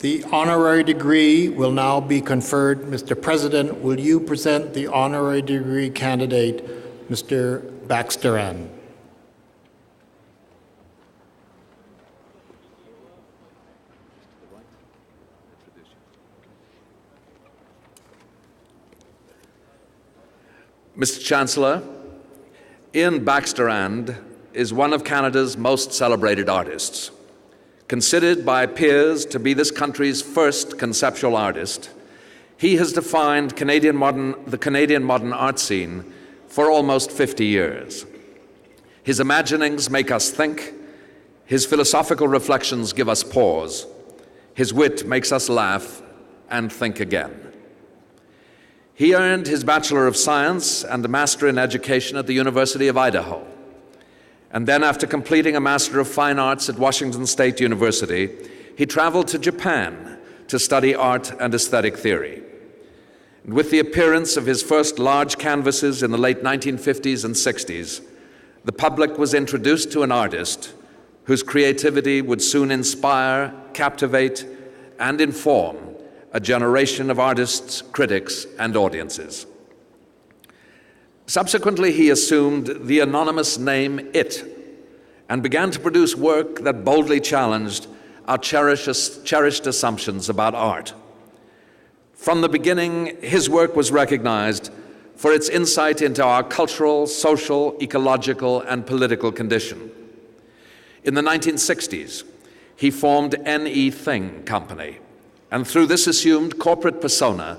The honorary degree will now be conferred. Mr. President, will you present the honorary degree candidate, Mr. Baxter? Mr. Chancellor, Iain Baxter is one of Canada's most celebrated artists. Considered by peers to be this country's first conceptual artist, he has defined the Canadian modern art scene for almost 50 years. His imaginings make us think, his philosophical reflections give us pause, his wit makes us laugh and think again. He earned his Bachelor of Science and a Master in Education at the University of Idaho. And then, after completing a Master of Fine Arts at Washington State University, he traveled to Japan to study art and aesthetic theory. And with the appearance of his first large canvases in the late 1950s and 60s, the public was introduced to an artist whose creativity would soon inspire, captivate, and inform a generation of artists, critics, and audiences. Subsequently, he assumed the anonymous name It and began to produce work that boldly challenged our cherished assumptions about art. From the beginning, his work was recognized for its insight into our cultural, social, ecological, and political condition. In the 1960s, he formed N.E. Thing Company, and through this assumed corporate persona,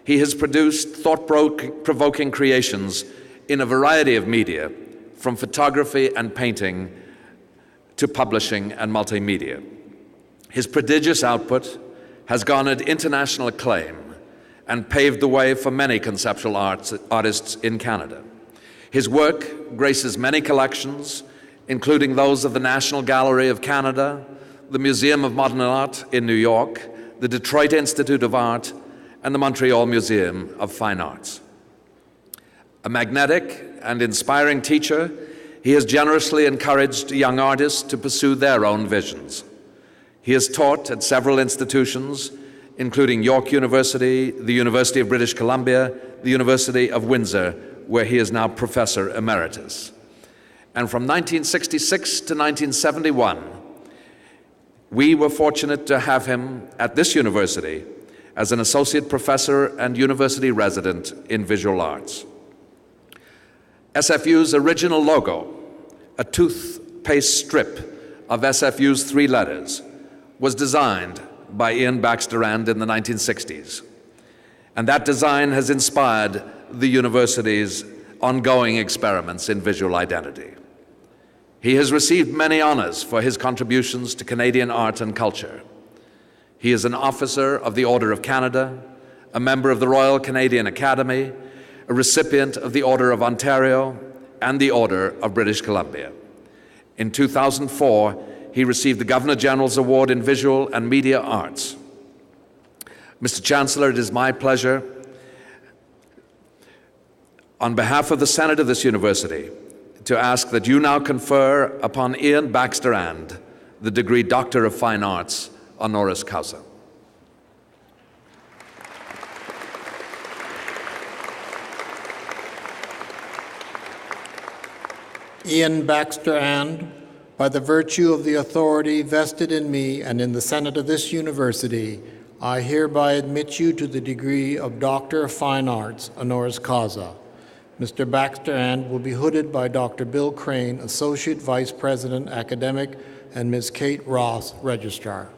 he has produced thought-provoking creations in a variety of media, from photography and painting to publishing and multimedia. His prodigious output has garnered international acclaim and paved the way for many conceptual artists in Canada. His work graces many collections, including those of the National Gallery of Canada, the Museum of Modern Art in New York, the Detroit Institute of Art, and the Montreal Museum of Fine Arts. A magnetic and inspiring teacher, he has generously encouraged young artists to pursue their own visions. He has taught at several institutions, including York University, the University of British Columbia, the University of Windsor, where he is now Professor Emeritus. And from 1966 to 1971, we were fortunate to have him at this university as an associate professor and university resident in visual arts. SFU's original logo, a toothpaste strip of SFU's three letters, was designed by Iain Baxter in the 1960s. And that design has inspired the university's ongoing experiments in visual identity. He has received many honors for his contributions to Canadian art and culture. He is an officer of the Order of Canada, a member of the Royal Canadian Academy, a recipient of the Order of Ontario, and the Order of British Columbia. In 2004, he received the Governor-General's Award in Visual and Media Arts. Mr. Chancellor, it is my pleasure, on behalf of the Senate of this university, to ask that you now confer upon Iain Baxter the degree Doctor of Fine Arts honoris causa. Iain Baxter by the virtue of the authority vested in me and in the Senate of this university, I hereby admit you to the degree of Doctor of Fine Arts honoris causa. Mr. Baxter will be hooded by Dr. Bill Crane, Associate Vice President, Academic, and Ms. Kate Ross, Registrar.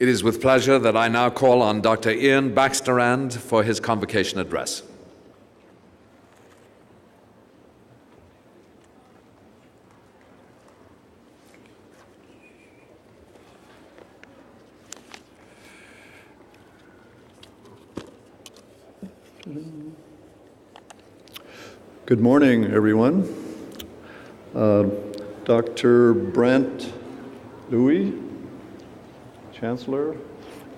It is with pleasure that I now call on Dr. Iain Baxter for his convocation address. Good morning, everyone. Dr. Brent Louis, Chancellor,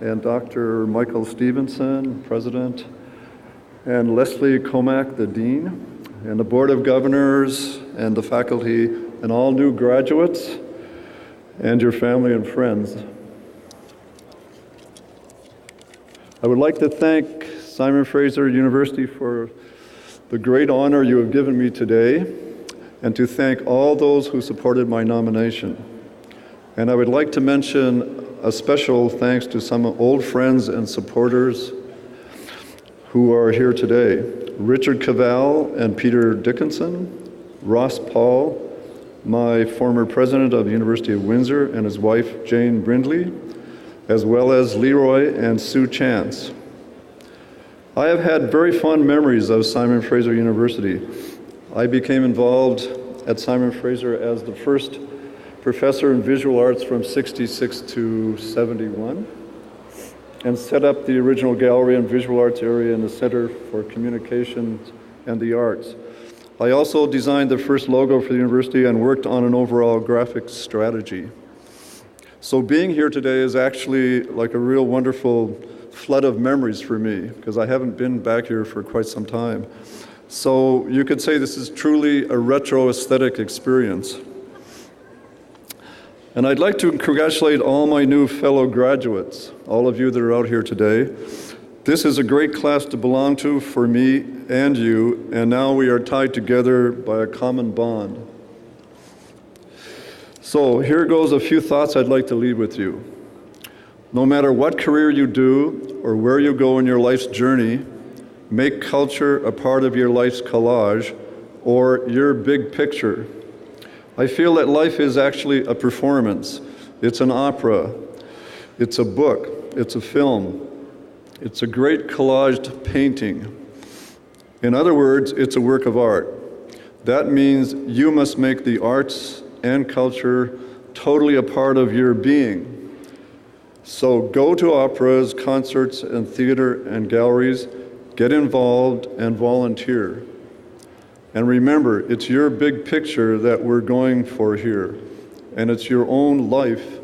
and Dr. Michael Stevenson, President, and Leslie Comack, the Dean, and the Board of Governors, and the faculty, and all new graduates, and your family and friends. I would like to thank Simon Fraser University for the great honor you have given me today, and to thank all those who supported my nomination. And I would like to mention a special thanks to some old friends and supporters who are here today. Richard Cavell and Peter Dickinson, Ross Paul, my former president of the University of Windsor, and his wife Jane Brindley, as well as Leroy and Sue Chance. I have had very fond memories of Simon Fraser University. I became involved at Simon Fraser as the first professor in visual arts from 66 to 71, and set up the original gallery and visual arts area in the Center for Communications and the Arts. I also designed the first logo for the university and worked on an overall graphic strategy. So being here today is actually like a real wonderful flood of memories for me, because I haven't been back here for quite some time. So you could say this is truly a retro aesthetic experience. And I'd like to congratulate all my new fellow graduates, all of you that are out here today. This is a great class to belong to for me and you, and now we are tied together by a common bond. So here goes a few thoughts I'd like to leave with you. No matter what career you do or where you go in your life's journey, make culture a part of your life's collage or your big picture. I feel that life is actually a performance. It's an opera. It's a book. It's a film. It's a great collaged painting. In other words, it's a work of art. That means you must make the arts and culture totally a part of your being. So go to operas, concerts, and theater and galleries, get involved and volunteer. And remember, it's your big picture that we're going for here, and it's your own life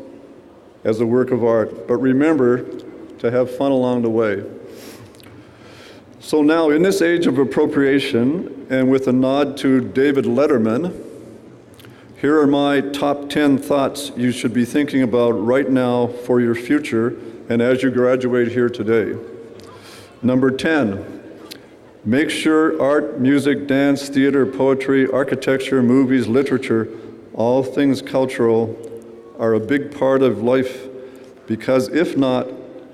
as a work of art. But remember to have fun along the way. So now, in this age of appropriation, and with a nod to David Letterman, here are my top 10 thoughts you should be thinking about right now for your future and as you graduate here today. Number 10, make sure art, music, dance, theater, poetry, architecture, movies, literature, all things cultural are a big part of life, because if not,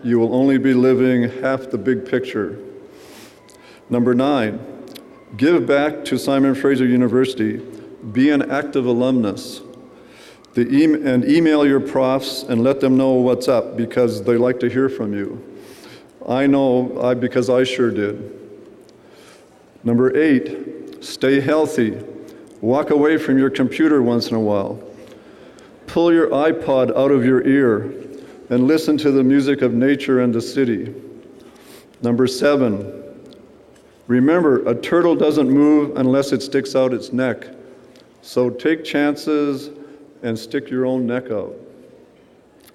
you will only be living half the big picture. Number 9, give back to Simon Fraser University. Be an active alumnus. And email your profs and let them know what's up, because they like to hear from you. I know, because I sure did. Number 8, stay healthy. Walk away from your computer once in a while. Pull your iPod out of your ear and listen to the music of nature and the city. Number 7, remember, a turtle doesn't move unless it sticks out its neck. So take chances and stick your own neck out.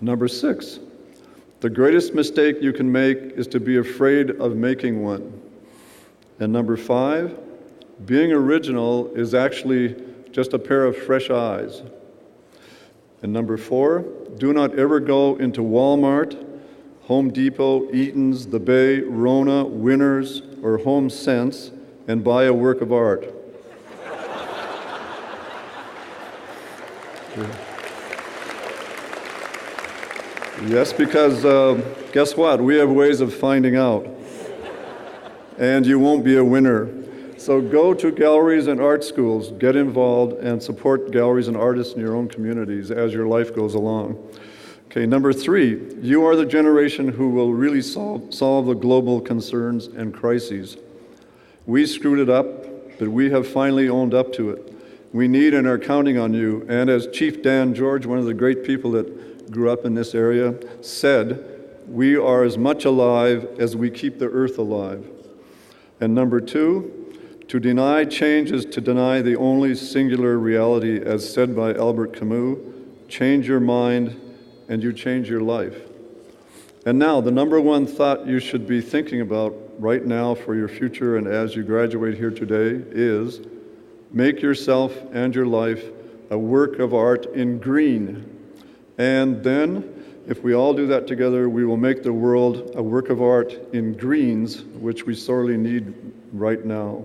Number 6, the greatest mistake you can make is to be afraid of making one. And number 5, being original is actually just a pair of fresh eyes. And number 4, do not ever go into Walmart, Home Depot, Eaton's, The Bay, Rona, Winners, or Home Sense and buy a work of art. Yes, because guess what? We have ways of finding out. And you won't be a winner. So go to galleries and art schools, get involved, and support galleries and artists in your own communities as your life goes along. Okay, number 3, you are the generation who will really solve the global concerns and crises. We screwed it up, but we have finally owned up to it. We need and are counting on you. And as Chief Dan George, one of the great people that grew up in this area, said, we are as much alive as we keep the earth alive. And number 2, to deny change is to deny the only singular reality, as said by Albert Camus, change your mind and you change your life. And now, the number 1 thought you should be thinking about right now for your future and as you graduate here today is, make yourself and your life a work of art in green. And then, if we all do that together, we will make the world a work of art in greens, which we sorely need right now.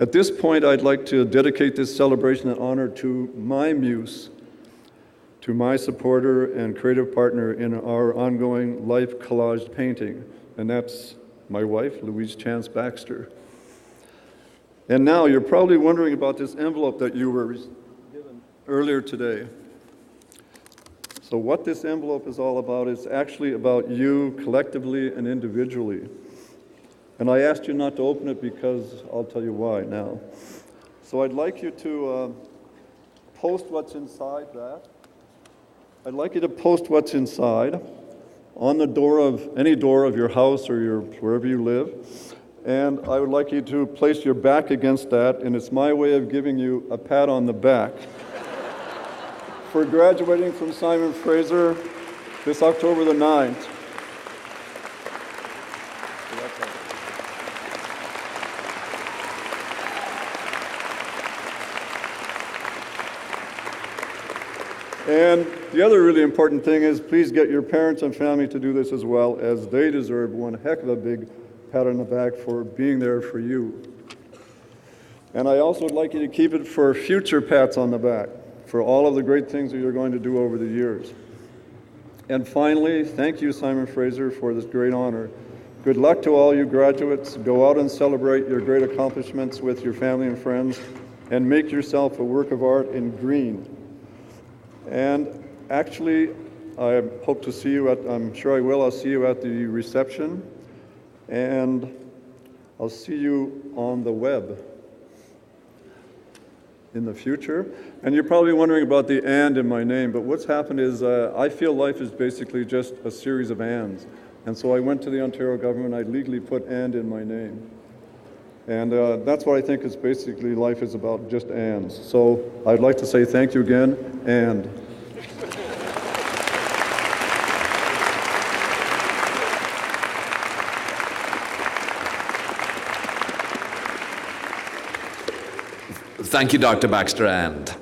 At this point, I'd like to dedicate this celebration and honor to my muse, to my supporter and creative partner in our ongoing life collage painting, and that's my wife, Louise Chance Baxter. And now you're probably wondering about this envelope that you were given earlier today. So what this envelope is all about is actually about you collectively and individually. And I asked you not to open it because I'll tell you why now. So I'd like you to post what's inside that. I'd like you to post what's inside on the door of any door of your house or your wherever you live. And I would like you to place your back against that, and it's my way of giving you a pat on the back for graduating from Simon Fraser this October the 9th. And the other really important thing is please get your parents and family to do this as well, as they deserve one heck of a big pat on the back for being there for you. And I also would like you to keep it for future pats on the back for all of the great things that you're going to do over the years. And finally, thank you, Simon Fraser, for this great honor. Good luck to all you graduates. Go out and celebrate your great accomplishments with your family and friends, and make yourself a work of art in green. And actually, I hope to see you I'm sure I will, I'll see you at the reception, and I'll see you on the web in the future. And you're probably wondering about the and in my name, but what's happened is I feel life is basically just a series of ands. And so I went to the Ontario government, I legally put and in my name. And that's what I think is basically life is about, just ands. So I'd like to say thank you again, and. Thank you, Dr. Baxter, and.